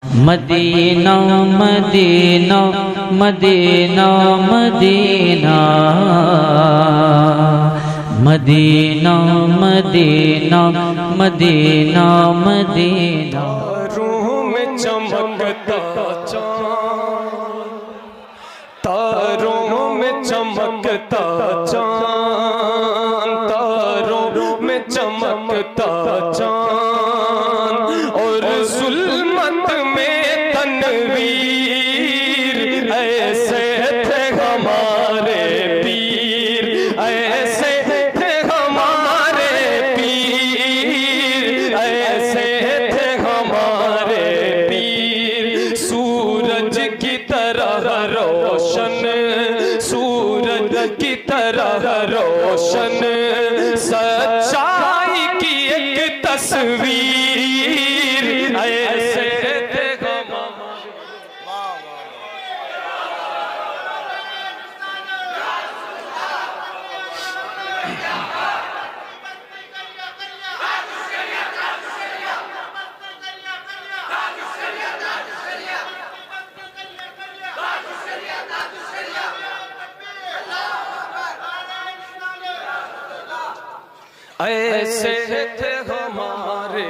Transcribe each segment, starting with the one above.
Medina Medina Medina Medina Medina Medina Medina Medina. तारों में चमकता चाँद, तारों में चमकता चाँद, तारों में चमकता चाँद और जुल्मत में तनवीर, ऐसे थे हमारे पीर, ऐसे थे हमारे पीर, ऐसे थे हमारे पीर। सूरज की तरह रोशन, सूरज की तरह रोशन, सच्चाई की एक तस्वीर, ऐसे थे हमारे। ऐसे थे हमारे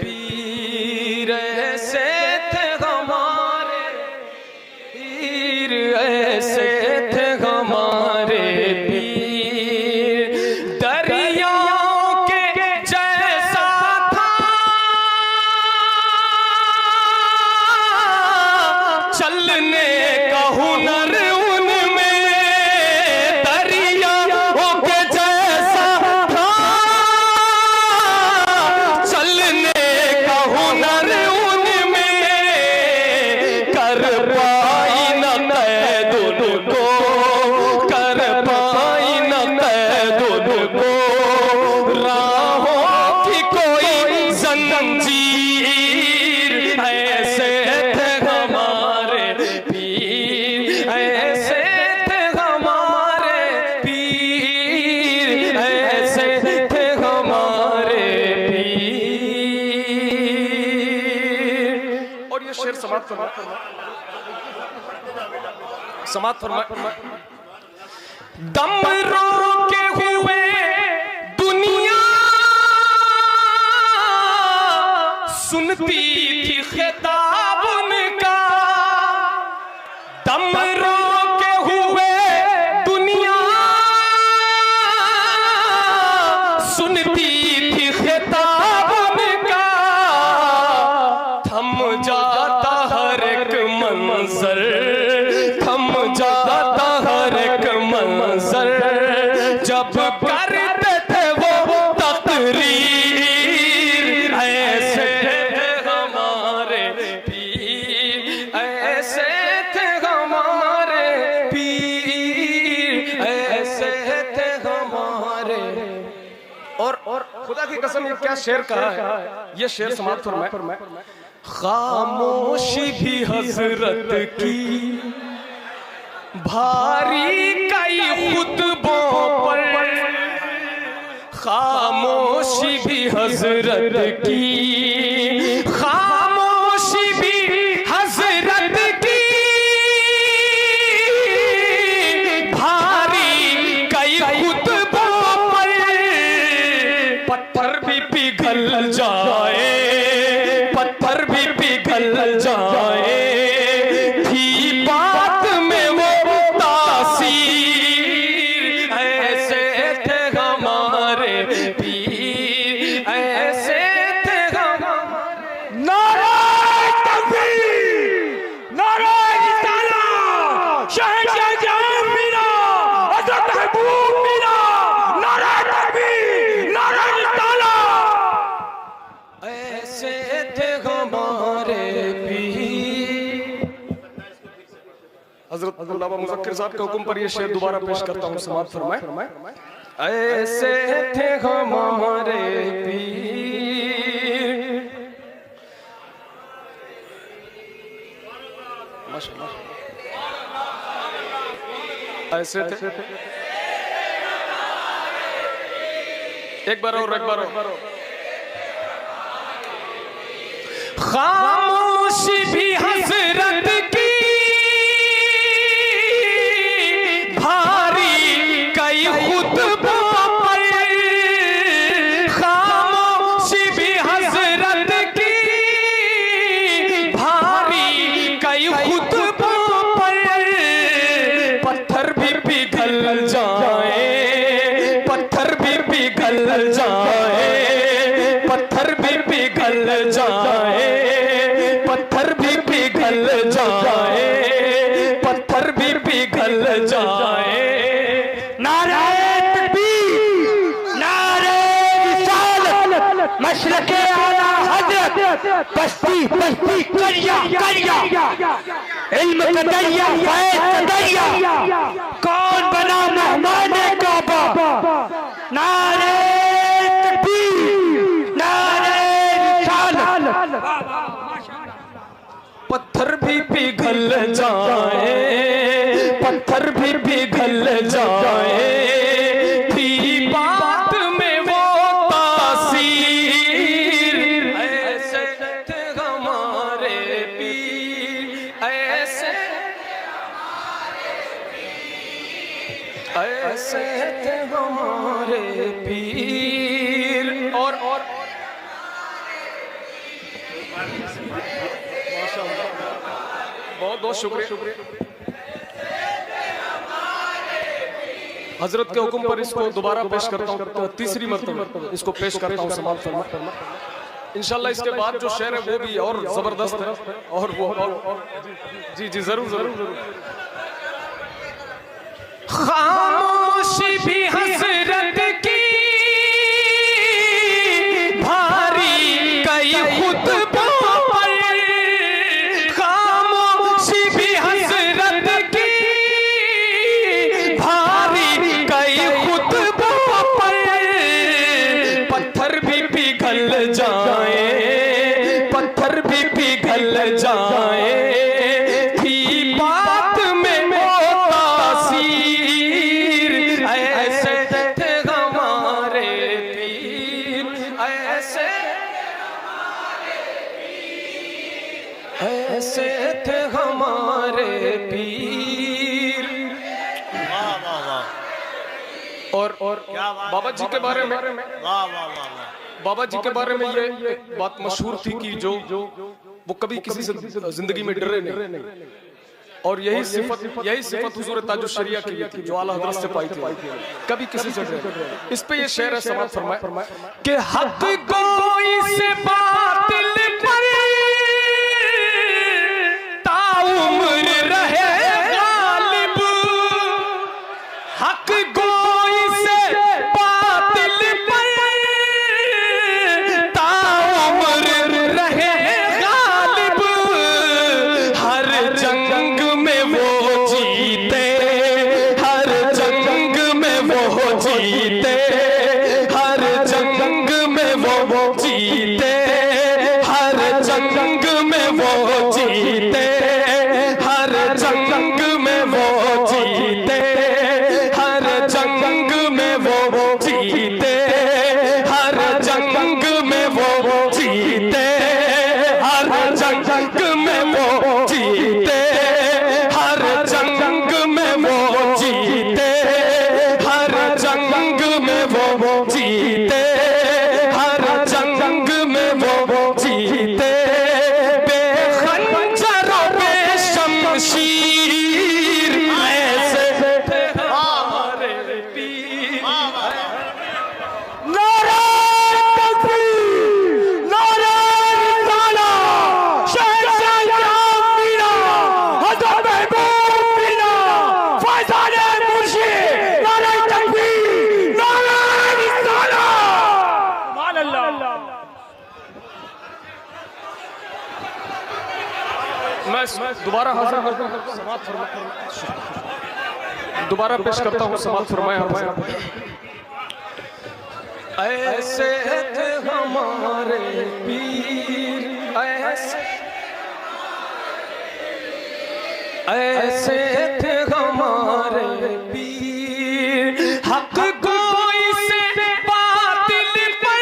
पीर, ऐसे थे हमारे पीर, ऐसे थे हमारे पीर। दरियाओं के जैसा था चलने का हुनर उनमें, दरियाओं के जैसा था चलने का हुनर उनमें। कर पाई न कैद उनको, कर पाई न कैद उनको, राहों की कोई जंजीर, ऐसे थे हमारे पीर, ऐसे थे हमारे पीर, ऐसे थे हमारे पीर। और ये शेर समाप्त फरमा दम रोके हुए दुनिया सुनती थी खिताब उनका, दम रोके हुए दुनिया सुनती थी खिताब उनका। थम जाता हर एक मंजर, थम जाता हर एक मंजर, जब करते थे वो तकरीर, ऐसे थे हमारे पीर, ऐसे थे हमारे पीर, ऐसे थे हमारे। और खुदा की कसम ये क्या शेर कहा है, ये शेर समाप्त फरमाए। खामोशी भी हजरत की भारी कई खुतबों पर, खामोशी भी हजरत की, खामोशी भी हजरत की भारी कई खुतबों पर। पत्थर भी पिघल जाए, पत्थर भी पिघल जाए, थी बात में वो तासीर, ऐसे थे हमारे पीर, ऐसे थे हमारे। नारे तकबीर, नारे रिसालत, शहंशाह जहां मीरा, हज़रत महबूब मीरा, नारे तकबीर, नारे रिसालत। ऐसे थे हमारे पीर। हजरत अल्लामा मुज़क्किर साहब के हुक्म पर ये शेर दोबारा पेश करता हूँ, समाप्त फरमाए। ऐसे थे हमारे पीर। माशाअल्लाह, ऐसे थे। एक बार और, एक बार और। खामोशी भी बस्ती बस्ती करिया करिया, इल्म का दरिया फैज़ का दरिया, कौन बना मेहमान काबा? नारे तकबीर, नारे रिसालत। पत्थर भी पिघल जाए, पत्थर भी पिघल जाए, भी बात में वो तासीर। ऐसे थे हमारे पीर, ऐसे ऐसे थे हमारे पीर। और बहुत बहुत शुक्रिया। हजरत के हुक्म पर इसको दोबारा पेश करता हूँ, तीसरी मरतबा इसको पेश करता हूँ समाप्त फरमा। इंशाल्लाह इसके बाद जो शेर है वो भी और जबरदस्त है, और वो जी जी जरूर जरूर। खामोशी भी हसरत की भारी कई खुतबों पर, खामोशी भी हसरत की भारी कई खुतबों पर, पत्थर भी पिघल जाए, पत्थर भी पिघल जाए, थी बात में वो तासीर। ऐसे थे हमारे पीर, ऐसे ऐसे थे हमारे पीर। और बाबा जी के बारे में, बाबा जी के बारे में ये बात मशहूर थी कि जो वो कभी किसी से जिंदगी में डरे नहीं, और यही सिफत हुजूर ताजुश शरिया की थी जो आला हज़रत से पाई थी, कभी किसी से डरे। इस पे ये शेर है, समाप्त फरमाए कि हक कोई से बातिल पर ताउम्र रहे गालिब, हक कोई से बातिल पर ताउम्र रहे गालिब, हर जंग में वो जीते, हर जंग में वो जीते, हर जंग में वो जीते, हर जंग में वो जीते, हर जंग में वो जीते, हर जंग में वो जीते, हर जंग में वो जीते, हर जंग में वो जीते, हर जंग में वो जीते, हर जंग में वो जीते, हर जंग में वो जीते, बेखंजरों पे शमशीर। ऐसे थे हमारे पीर। नारे तकबीर, नारे रिसालत, शहंशाह जाम मीरा, हज़रत महबूब मीरा, फैज़ाने मुर्शिद, नारे तकबीर, नारे रिसालत। सुभान अल्लाह। मैं दोबारा हाजिर करता हूं, समाप्त फरमाए, दोबारा पेश करता हूँ, समाप्त फरमाए। ऐसे थे हमारे पीर, ऐसे थे हमारे पीर, हक कोई से बातिल पर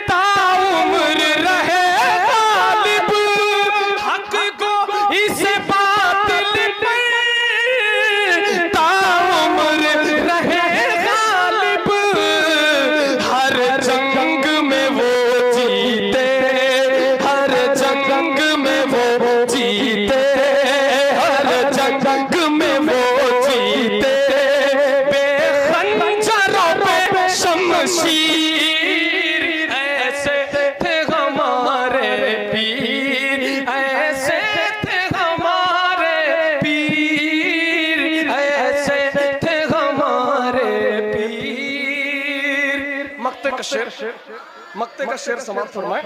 ताउम्र रहे गालिब, हक कोई से बातिल पर ताउम्र रहे गालिब, हर जंग में वो जीते, हर जंग में वो जीते, हर जंग में वो जीते, बेखंजरों पे शमशीर। ऐसे थे हमारे पीर, ऐसे थे हमारे पीर, ऐसे थे हमारे पीर। मक्ते का शेर मक्ते का शेर समाप्त फरमाए।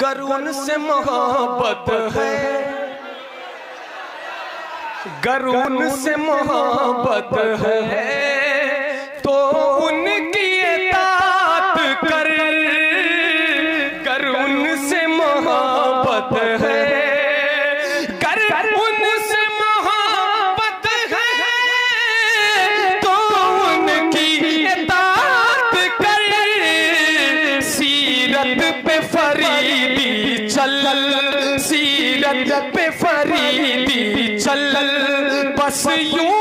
गर उनसे मोहब्बत है, गर उनसे मोहब्बत है तो उनकी इताअत कर, गर उनसे मोहब्बत है, गर उनसे मोहब्बत है तो उनकी इताअत कर। सीरत पे फरीदी चल, सीरत पे फरीदी चल, बस यूं